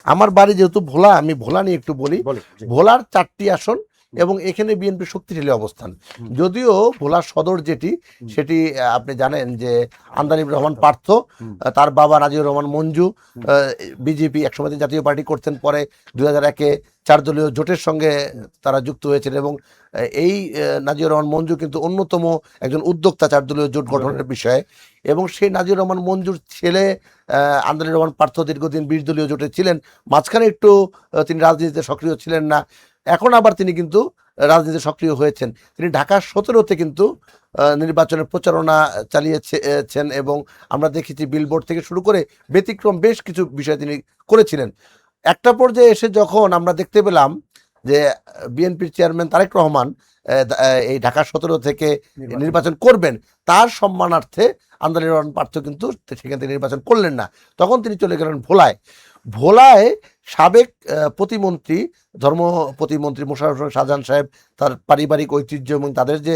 আমার বাড়ি যেহেতু ভোলা, আমি ভোলা নিয়ে একটু বলি। ভোলার 4টি আসন এবং এখানে বিএনপি শক্তিশালী অবস্থান। যদিও ভোলা সদর যেটি, সেটি আপনি জানেন যে আমদানির রহমান পার্থ, তার বাবা নাজিবুর রহমান মঞ্জু বিজেপি একসময় জাতীয় পার্টি করতেন, পরে 2001-এ 4 দলীয় জোটের সঙ্গে তারা যুক্ত হয়েছেন এবং এই নাজিবুর রহমান মঞ্জু কিন্তু অন্যতম একজন উদ্যোক্তা 4 দলীয় জোট গঠনের বিষয়ে। এবং সেই নাজিবুর রহমান মঞ্জুর ছেলে আমদানির রহমান পার্থ দীর্ঘদিন 20 দলীয় জোটে ছিলেন। মাঝখানে একটু তিনি রাজনীতিতে সক্রিয় ছিলেন না, এখন আবার তিনি কিন্তু রাজনীতিতে সক্রিয় হয়েছেন। তিনি ঢাকা 17-তে কিন্তু নির্বাচনের প্রচারণা চালিয়েছেন এবং আমরা দেখেছি বিলবোর্ড থেকে শুরু করে ব্যতিক্রম বেশ কিছু বিষয় তিনি করেছিলেন। একটা পর্যায়ে এসে যখন আমরা দেখতে পেলাম যে বিএনপির চেয়ারম্যান তারেক রহমান এই ঢাকা 17 থেকে নির্বাচন করবেন, তার সম্মানার্থে আমদানির রহমান পার্থ কিন্তু সেখান থেকে নির্বাচন করলেন না, তখন তিনি চলে গেলেন ভোলায়। ভোলায় সাবেক প্রতিমন্ত্রী, ধর্ম প্রতিমন্ত্রী মোশাররফ হোসেন শাহজাহান সাহেব, তার পারিবারিক ঐতিহ্য এবং তাদের যে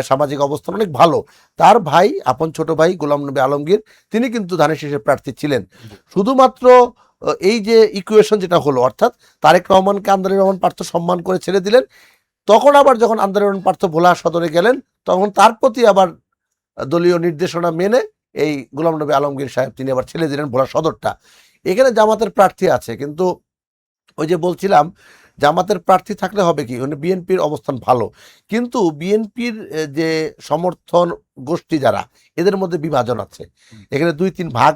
সামাজিক অবস্থান অনেক ভালো, তার ভাই, আপন ছোট ভাই গোলাম নবী আলমগীর, তিনি কিন্তু ধানের শীষের প্রার্থী ছিলেন। শুধুমাত্র এই যে ইকুয়েশন যেটা হলো, অর্থাৎ তারেক রহমানকে আমদানির রহমান পার্থ সম্মান করে ছেড়ে দিলেন, তখন আবার যখন আমদানির রহমান পার্থ ভোলা সদরে গেলেন, তখন তার প্রতি আবার দলীয় নির্দেশনা মেনে এই গোলাম নবী আলমগীর সাহেব তিনি আবার ছেড়ে দিলেন ভোলা সদরটা। এখানে জামাতের প্রার্থী আছে, কিন্তু ওই যে বলছিলাম জামাতের প্রার্থী থাকলে হবে কি, মানে বিএনপির অবস্থান ভালো, কিন্তু বিএনপির যে সমর্থন গোষ্ঠী যারা, এদের মধ্যে বিভাজন আছে। এখানে 2-3 ভাগ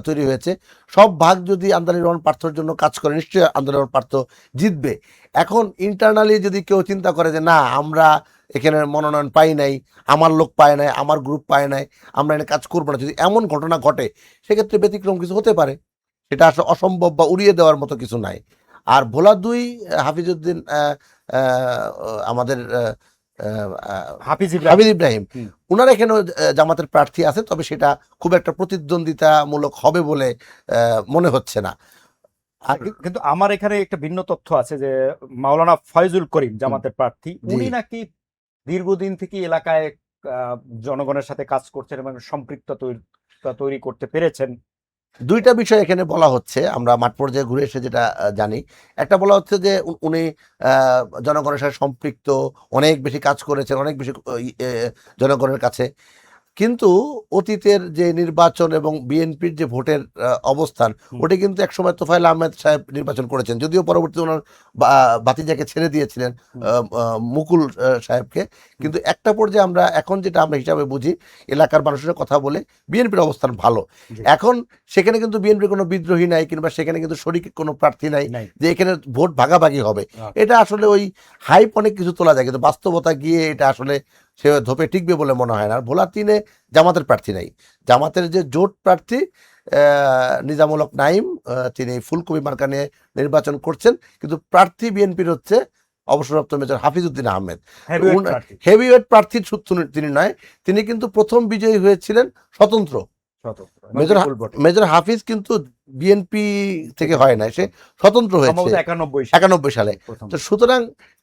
তৈরি হয়েছে। সব ভাগ যদি আমদানির রহমান পার্থর জন্য কাজ করে, নিশ্চয়ই আমদানির রহমান পার্থ জিতবে। এখন ইন্টারনালি যদি কেউ চিন্তা করে যে না, আমরা এখানে মনোনয়ন পাই নাই, আমার লোক পায় নাই, আমার গ্রুপ পায় নাই, আমরা এখানে কাজ করবো না, যদি এমন ঘটনা ঘটে, সেক্ষেত্রে ব্যতিক্রম কিছু হতে পারে। সেটা আসলে অসম্ভব বা উড়িয়ে দেওয়ার মতো কিছু নাই। আর ভোলা 2 হাফিজউদ্দিন, আমাদের হাফিজ ইব্রাহিম, ওনার এখানে জামাতের প্রার্থী আছে, তবে সেটা খুব একটা প্রতিদ্বন্দ্বিতামূলক হবে বলে মনে হচ্ছে না। কিন্তু আমার এখানে একটা ভিন্ন তথ্য আছে যে মাওলানা ফয়জুল করিম জামাতের প্রার্থী, উনি নাকি দীর্ঘদিন থেকে এলাকায় জনগণের সাথে কাজ করছেন এবং সম্পৃক্ততা তৈরি করতে পেরেছেন। 2টা বিষয় এখানে বলা হচ্ছে, আমরা মাঠ পর্যায়ে ঘুরে এসে যেটা জানি। একটা বলা হচ্ছে যে উনি জনগণের সাথে সম্পৃক্ত, অনেক বেশি কাজ করেছেন, অনেক বেশি জনগণের কাছে। কিন্তু অতীতের যে নির্বাচন এবং বিএনপির যে ভোটের অবস্থান, ওটা কিন্তু একসময় তোফায়েল আহমেদ সাহেব নির্বাচন করেছেন, যদিও পরবর্তীতে ওনার ভাতিজাকে ছেড়ে দিয়েছিলেন, মুকুল সাহেবকে। কিন্তু একটা পর্যায়ে আমরা এখন যেটা আমরা হিসাবে বুঝি, এলাকার মানুষের কথা বলে বিএনপির অবস্থান ভালো। এখন সেখানে কিন্তু বিএনপির কোনো বিদ্রোহী নাই, কিংবা সেখানে কিন্তু শরিক কোনো প্রার্থী নাই যে এখানে ভোট ভাগাভাগি হবে। এটা আসলে ওই হাইপ অনেক কিছু তোলা যায়, কিন্তু বাস্তবতা গিয়ে এটা আসলে সে ধোপে টিকবে বলে মনে হয় না। ভোলা 3-এ জামাতের প্রার্থী নাই। জামাতের যে জোট প্রার্থী নিজামুল হক নাইম, তিনি ফুলকপি মার্কা নিয়ে নির্বাচন করছেন, কিন্তু প্রার্থী বিএনপির হচ্ছে অবসরপ্রাপ্ত মেজর হাফিজউদ্দিন আহমেদ। হেভিওয়েট প্রার্থী তিনি নয়, তিনি কিন্তু প্রথম বিজয়ী হয়েছিলেন স্বতন্ত্র। মেজর হাফিজ কিন্তু বিএনপি থেকে হয় না, সে স্বতন্ত্র হয়েছে 91 সালে। তো সুতরাং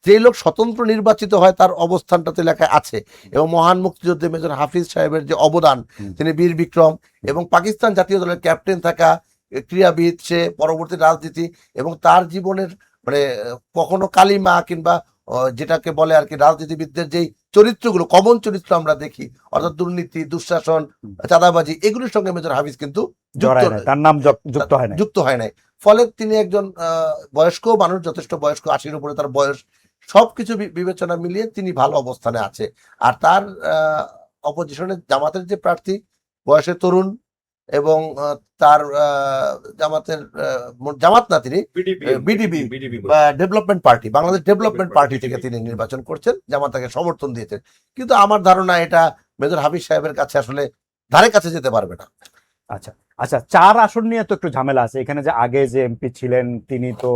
যেই লোক স্বতন্ত্র নির্বাচিত হয়, তার অবস্থানটা তো এলাকায় আছে। এবং মহান মুক্তিযুদ্ধে মেজর হাফিজ সাহেবের যে অবদান, তিনি বীর বিক্রম এবং পাকিস্তান জাতীয় দলের ক্যাপ্টেন থাকা ক্রীড়াবিদ, সে পরবর্তী রাজনীতি এবং তার জীবনের মানে কখনো কালিমা কিংবা যেটাকে বলে আর কি রাজনীতিবিদদের যেই চরিত্রগুলো, কমন চরিত্র আমরা দেখি, অর্থাৎ দুর্নীতি, দুঃশাসন, চাঁদাবাজি, এগুলোর সঙ্গে মেজর হাফিজ কিন্তু তার নাম যুক্ত হয় নাই। ফলে তিনি একজন বয়স্ক মানুষ, যথেষ্ট বয়স্ক, 80-এর উপরে তার বয়স, সবকিছু বিবেচনা মিলিয়ে তিনি ভালো অবস্থানে আছে। আর তার অপোজিশনে জামাতের যে প্রার্থী, বয়সে তরুণ এবং তার জামাত না, তিনি BDP development party, Bangladesh development party থেকে তিনি নির্বাচন করছেন, জামাত তাকে সমর্থন দিয়েছেন। কিন্তু আমার ধারণা এটা মেজর হাফিজ সাহেবের কাছে আসলে ধারে কাছে যেতে পারবে না। আচ্ছা আচ্ছা, 4 আসন নিয়ে তো একটু ঝামেলা আছে এখানে, যে আগে যে এমপি ছিলেন তিনি তো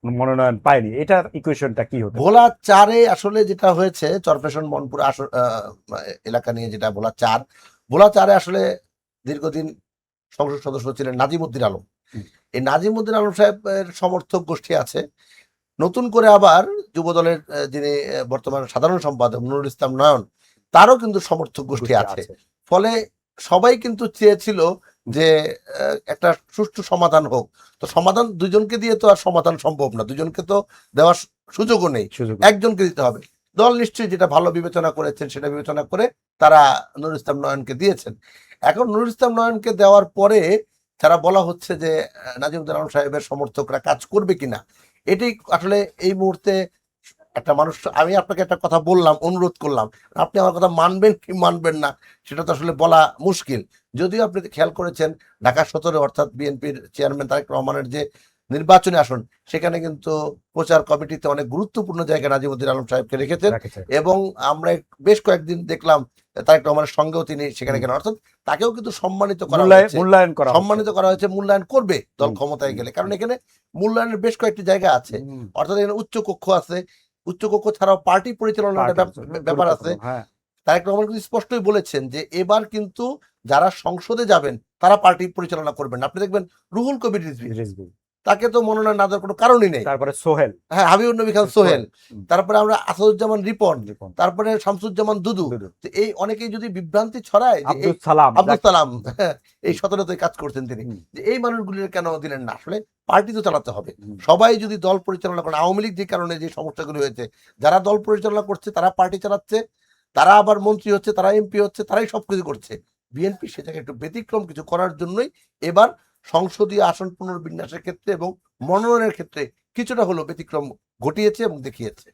মনোনয়ন পায়নি, এটার ইকুয়েশনটা কি হতো? ভোলা 4-এ আসলে যেটা হয়েছে, চরফেশন মনপুর এলাকা নিয়ে যেটা ভোলা 4-এ আসলে দীর্ঘদিন সংসদ সদস্য ছিলেন নাজিমউদ্দিন আলম। এই নাজিমউদ্দিন আলম সাহেবের সমর্থক গোষ্ঠী আছে। নতুন করে আবার যুবদলের যিনি বর্তমান সাধারণ সম্পাদক নুরুল ইসলাম নয়ন, তারও কিন্তু সমর্থক গোষ্ঠী আছে। ফলে সবাই কিন্তু চেয়েছিল যে একটা সুষ্ঠু সমাধান হোক। তো সমাধান দুজনকে দিয়ে তো আর সমাধান সম্ভব না, দুজনকে তো দেওয়ার সুযোগও নেই, একজনকে দিতে হবে। দল নিশ্চয়ই যেটা ভালো বিবেচনা করেছেন সেটা বিবেচনা করে তারা নুরুল ইসলাম নয়নকে দিয়েছেন। এখন নুরুল ইসলাম নয়নকে দেওয়ার পরে যারা বলা হচ্ছে যে নাজিমুদ্দিন আলম সাহেবের সমর্থকরা কাজ করবে কিনা, এটি আসলে এই মুহূর্তে একটা মানুষ, আমি আপনাকে একটা কথা বললাম, অনুরোধ করলাম, আপনি আমার কথা মানবেন কি মানবেন না সেটা তো আসলে বলা মুশকিল। যদিও আপনি খেয়াল করেছেন ঢাকা 17 অর্থাৎ বিএনপির চেয়ারম্যান তারেক রহমানের যে নির্বাচনী আসন, সেখানে কিন্তু প্রচার কমিটিতে অনেক গুরুত্বপূর্ণ জায়গায় নাজিমুদ্দিন আলম সাহেবকে রেখেছেন এবং আমরা বেশ কয়েকদিন দেখলাম তারেক রহমানের সঙ্গেও তিনি সেখানে গেলেন, অর্থাৎ তাকেও কিন্তু সম্মানিত করা হয়েছে, সম্মানিত করা হয়েছে, মূল্যায়ন করবে দল ক্ষমতায় গেলে। কারণ এখানে মূল্যায়নের বেশ কয়েকটি জায়গা আছে, অর্থাৎ এখানে উচ্চ কক্ষ আছে, উচ্চ কক্ষ ছাড়াও পার্টি পরিচালনার ব্যাপার আছে। তারেক রহমান কিন্তু স্পষ্টই বলেছেন যে এবার কিন্তু যারা সংসদে যাবেন তারা পার্টি পরিচালনা করবেন না। আপনি দেখবেন রুহুল কবির রিজভী, তাকে তো মনোনয়ন না দেওয়ার কোনো কারণই নেই। তারপরে সোহেল, হ্যাঁ, হাবিবুর নবী খান সোহেল, তারপরে আমরা আসাদুজ্জামান রিপন, তারপরে শামসুজ্জামান দুদু। এই অনেকেই যদি বিভ্রান্তি ছড়ায় যে আব্দুল সালাম এই 17-তে কাজ করছেন তিনি, যে এই মানুষগুলির কেন দিলেন না? আসলে পার্টি তো চালাতে হবে, সবাই যদি দল পরিচালনা করেন। আওয়ামী লীগ যে কারণে যে সমস্যাগুলি হয়েছে, যারা দল পরিচালনা করছে তারা পার্টি চালাচ্ছে, তারা আবার মন্ত্রী হচ্ছে, তারা এমপি হচ্ছে, তারাই সবকিছু করছে। বিএনপি সে জায়গায় একটু ব্যতিক্রম কিছু করার জন্যই এবার সংসদীয় আসন পুনর্বিন্যাসের ক্ষেত্রে এবং মনোনয়নের ক্ষেত্রে কিছুটা হলো ব্যতিক্রম ঘটিয়েছে এবং দেখিয়েছে।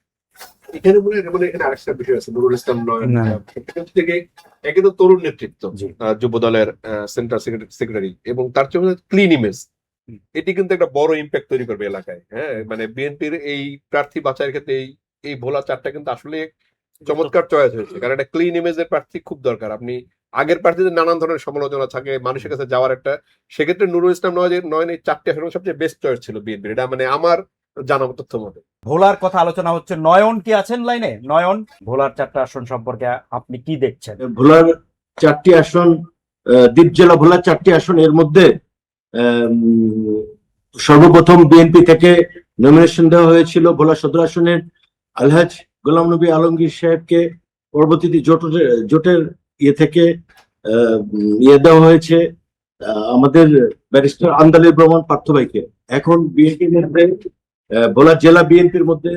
এখানে এখানে আরেকটা বিষয় আছে, নুরুল ইসলাম নয়ন থেকে একে তো তরুণ নেতৃত্ব, যুব দলের সেন্ট্রাল সেক্রেটারি, এবং তার চেয়ে ক্লিন ইমেজ, এটি কিন্তু একটা বড় ইম্প্যাক্ট তৈরি করবে এলাকায়। হ্যাঁ, মানে বিএনপির এই প্রার্থী বাছাইয়ের ক্ষেত্রে এই ভোলা চারটা কিন্তু আসলে চমৎকার চয়েস হয়েছে, কারণ একটা ক্লিন ইমেজের প্রার্থী খুব দরকার। আপনি আগের প্রার্থীদের নানান ধরনের সমালোচনা থাকে, মানুষের কাছে যাওয়ার একটা, সেক্ষেত্রে নুরুল ইসলাম নয়ন এই চারটি আসলে সবচেয়ে বেস্ট চয়েস ছিল বিএনপির, এটা মানে আমার জানা তথ্য মতে। ভোলার কথা আলোচনা হচ্ছে, নয়ন কি আছেন লাইনে? নয়ন, ভোলার 4টা আসন সম্পর্কে আপনি কি দেখছেন? ভোলার 4টি আসন, দ্বীপ জেলা ভোলার 4টি আসন, এর মধ্যে সর্বপ্রথম বিএনপি থেকে নমিনেশন দেওয়া হয়েছিল ভোলা সদর আসনের আলহাজ গোলাম নবী আলমগীর সাহেবকে, পরবর্তীতে জোটের ইয়ে থেকে দেওয়া হয়েছে আমাদের ব্যারিস্টার আন্দালিব রহমান পার্থ ভাইকে। এখন বিএনপির মধ্যে ভোলা জেলা বিএনপির মধ্যে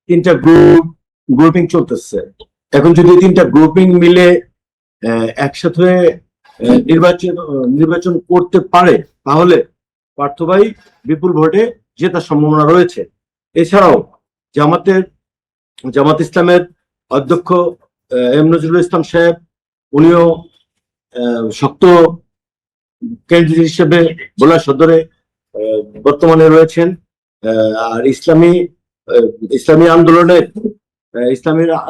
3টা গ্রুপিং চলতেছে। এখন যদি 3টা গ্রুপিং মিলে একসাথে হয়ে নির্বাচন করতে পারে তাহলে পার্থ ভাই বিপুল ভোটে জেতার সম্ভাবনা রয়েছে। এছাড়াও জামাত ইসলামের অধ্যক্ষ এম নজরুল ইসলাম সাহেব, উনিও শক্ত ক্যান্ডিডেট হিসেবে ভোলা সদরে বর্তমানে রয়েছেন। আর ইসলামী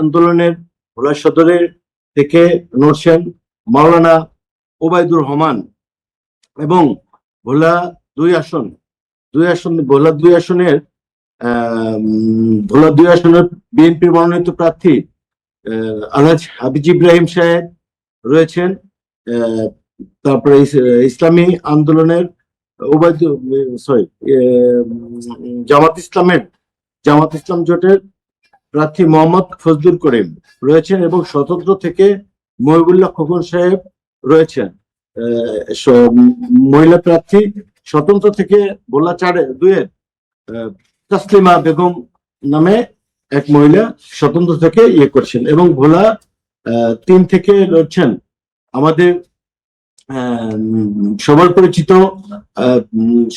আন্দোলনের ভোলা সদরের থেকে নড়ছেন মাওলানা ওবায়দুর রহমান, এবং ভোলা 2 আসনের বিএনপির মনোনীত প্রার্থী আলহাজ হাবিজ ইব্রাহিম সাহেব রয়েছেন। তারপরে ইসলামী আন্দোলনের জামাত ইসলাম জোটের প্রার্থী মোহাম্মদ ফজলুল করিম রয়েছেন, এবং স্বতন্ত্র থেকে মহিবুল্লাহ খোকন সাহেব রয়েছেন। মহিলা প্রার্থী স্বতন্ত্র থেকে ভোলা 2-এর তাসলিমা বেগম নামে এক মহিলা স্বতন্ত্র থেকে করছেন, এবং ভোলা 3 থেকে রয়েছেন আমাদের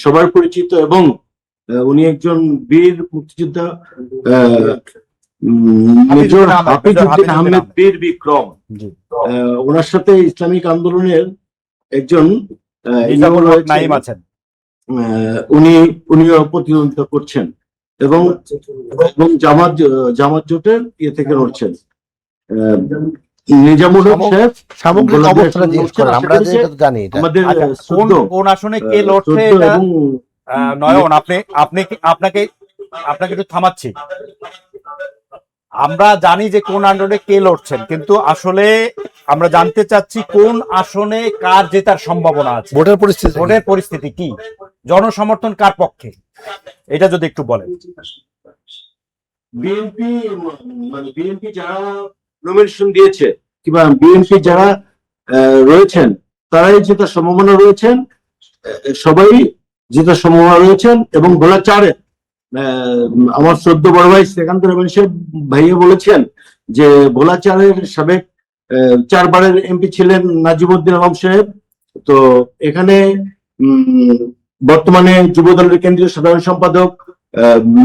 সবার পরিচিত এবং উনি একজন বীর মুক্তিযোদ্ধা মেজর হাফিজউদ্দিন আহমেদ বীর বিক্রম। ওনার সাথে ইসলামিক আন্দোলনের একজন আছেন, উনিও প্রতিদ্বন্দ্বিতা করছেন, এবং জামাত জোটের থেকে লড়ছেন। কোন আসনে কে লড়ছে নয়ন, আপনাকে একটু থামাচ্ছি। আমরা জানি যে কোন আসনে কে লড়ছেন, কিন্তু আসলে আমরা জানতে চাচ্ছি কোন আসনে কার জেতার সম্ভাবনা আছে, ভোটের পরিস্থিতি কি, জনসমর্থন কার পক্ষে, এটা যদি একটু বলেন। বিএনপি যারা নমিনেশন দিয়েছে কিংবা বিএনপি যারা রয়েছেন তারাই জেতার সম্ভাবনা রয়েছেন, সবাই জেতার সম্ভাবনা রয়েছেন। এবং ভোলা 4-এ আমার শ্রদ্ধ বড় ভাই সেকান্ত রহমান সাহেব ভাইয়া বলেছেন যে ভোলা 4-এর সাবেক 4 বারের এমপি ছিলেন নাজিমুদ্দিন আলম সাহেব। তো এখানে বর্তমানে যুব দলের কেন্দ্রীয় সাধারণ সম্পাদক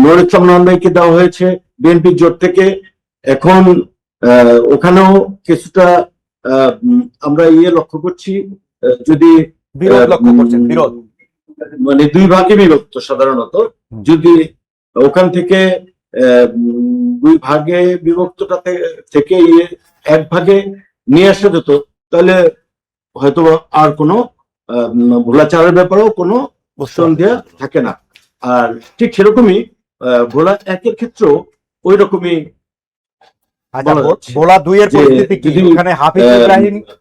নুরুল ইসলাম নয়ন ভাইকে দেওয়া হয়েছে বিএনপি জোট থেকে। এখন ওখানেও কিছুটা আমরা লক্ষ্য করছি, যদি বিরোধ লক্ষ্য করছেন, বিরোধ মানে 2 ভাগে বিভক্ত সাধারণত। যদি ওখান থেকে 2 ভাগে বিভক্তটা থেকে 1 ভাগে নিয়ে আসা যেত, তাহলে হয়তো আর কোনো ভোলা 4-এর ব্যাপারেও কোনো সন্দেহ থাকে না। আর ঠিক সেরকমই ভোলা 1-এর ক্ষেত্রেও ওই রকমই। আচ্ছা, ভোলা 2-এর পরিস্থিতি কি? ওখানে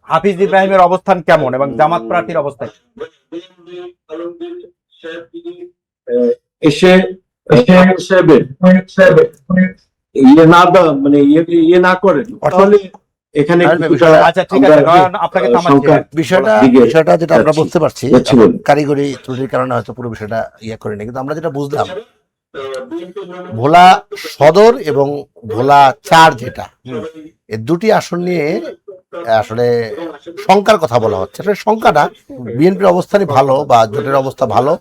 হাফিজ ইব্রাহিমের অবস্থান কেমন এবং জামাত প্রার্থীর অবস্থান? এসে ইয়ে না করেন তাহলে এখানে আচ্ছা, ঠিক আছে, আপনাকে বিষয়টা যেটা আমরা বুঝতে পারছি, কারিগরি ত্রুটির কারণে হয়তো পুরো বিষয়টা করিনি, কিন্তু আমরা যেটা বুঝলাম ভোলা সদর এবং ভোলা 4 যেটা, এই 2টি আসন নিয়ে আসলে শঙ্কার কথা বলা হচ্ছে। আসলে শঙ্কাটা বিএনপির অবস্থানই ভালো বা জোটের অবস্থা ভালো।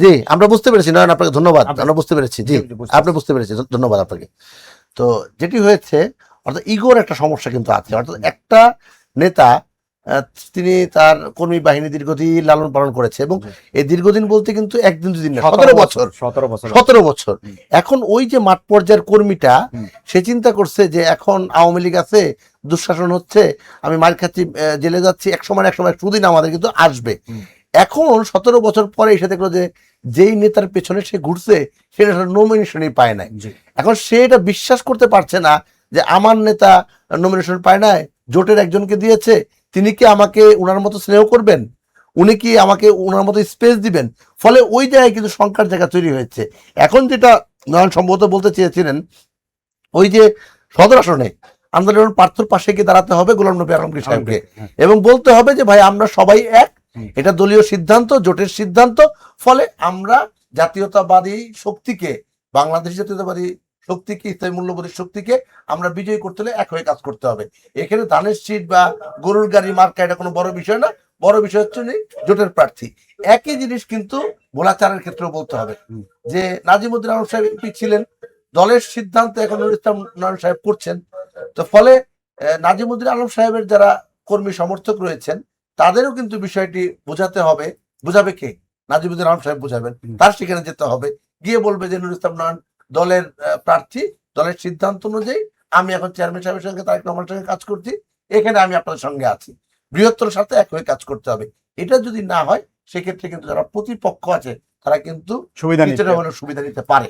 জি, আমরা বুঝতে পেরেছি। নয়ন, আপনাকে ধন্যবাদ। আমরা বুঝতে পেরেছি। জি, আপনি বুঝতে পেরেছি, ধন্যবাদ আপনাকে। তো যেটি হয়েছে, অর্থাৎ ইগোর একটা সমস্যা কিন্তু আছে। অর্থাৎ একটা নেতা তিনি তার কর্মী বাহিনী দীর্ঘদিন লালন পালন করেছে, এবং এই দীর্ঘদিন বলতে কিন্তু 1 দিন 2 দিন না, 17 বছর। এখন ওই যে মাঠ পর্যায়ের কর্মীটা, সে চিন্তা করছে যে এখন আওয়ামী লীগ আছে, দুঃশাসন হচ্ছে, আমি মার খাচ্ছি, জেলে যাচ্ছি, এক সময় সুদিন আমাদের কিন্তু আসবে। এখন 17 বছর পরে এসে দেখলো যে যেই নেতার পেছনে সে ঘুরছে সেটা নমিনেশনই পায় নাই। এখন সে এটা বিশ্বাস করতে পারছে না যে আমার নেতা নমিনেশন পায় নাই, জোটের একজনকে দিয়েছে, তিনি কি আমাকে উনার মতো স্নেহ করবেন, উনি কি আমাকে উনার মতো স্পেস দিবেন? ফলে ওই জায়গায় কিন্তু শঙ্কার জায়গা তৈরি হয়েছে। এখন যেটা নয়ন সম্ভবত বলতে চেয়েছিলেন, ওই যে সদর আসনে আন্দোলন প্রার্থীর পাশে গিয়ে দাঁড়াতে হবে গোলাম নবী আলমগীর সাহেবকে, এবং বলতে হবে যে ভাই আমরা সবাই এক, এটা দলীয় সিদ্ধান্ত, জোটের সিদ্ধান্ত। ফলে আমরা জাতীয়তাবাদী শক্তিকে, বাংলাদেশ জাতীয়তাবাদী শক্তিকে, ইসলামী মূল্যবোধের শক্তিকে আমরা বিজয়ী করতে হলে এক হয়ে কাজ করতে হবে। এখানে ধানের শীট বা গরুর গাড়ি মার্কা এটা কোনো বড় বিষয় না। বড় বিষয় হচ্ছে জোটের প্রার্থী। একই জিনিস কিন্তু ভোলা 4-এর ক্ষেত্রে বলতে হবে যে নাজিমুদ্দিন আলম সাহেব এমপি ছিলেন, দলের সিদ্ধান্ত এখন নুরুল ইসলাম নয়ন সাহেব করছেন। তো ফলে নাজিমুদ্দিন আলম সাহেবের যারা কর্মী সমর্থক রয়েছেন তাদেরও কিন্তু বিষয়টি বোঝাতে হবে। বোঝাবে কে? নাজিমুদ্দিন আলম সাহেব বোঝাবেন। তার সেখানে যেতে হবে, গিয়ে বলবে যে নুরুল ইসলাম নয়ন দলের প্রার্থী, দলের সিদ্ধান্ত অনুযায়ী আমি এখন চেয়ারম্যান সাহেবের সঙ্গে, তারেক রহমানের সঙ্গে কাজ করছি, এখানে আমি আপনাদের সঙ্গে আছি, বৃহত্তর সাথে এক হয়ে কাজ করতে হবে। এটা যদি না হয় সেক্ষেত্রে কিন্তু যারা প্রতিপক্ষ আছে তারা কিন্তু সুবিধা নিতে পারে।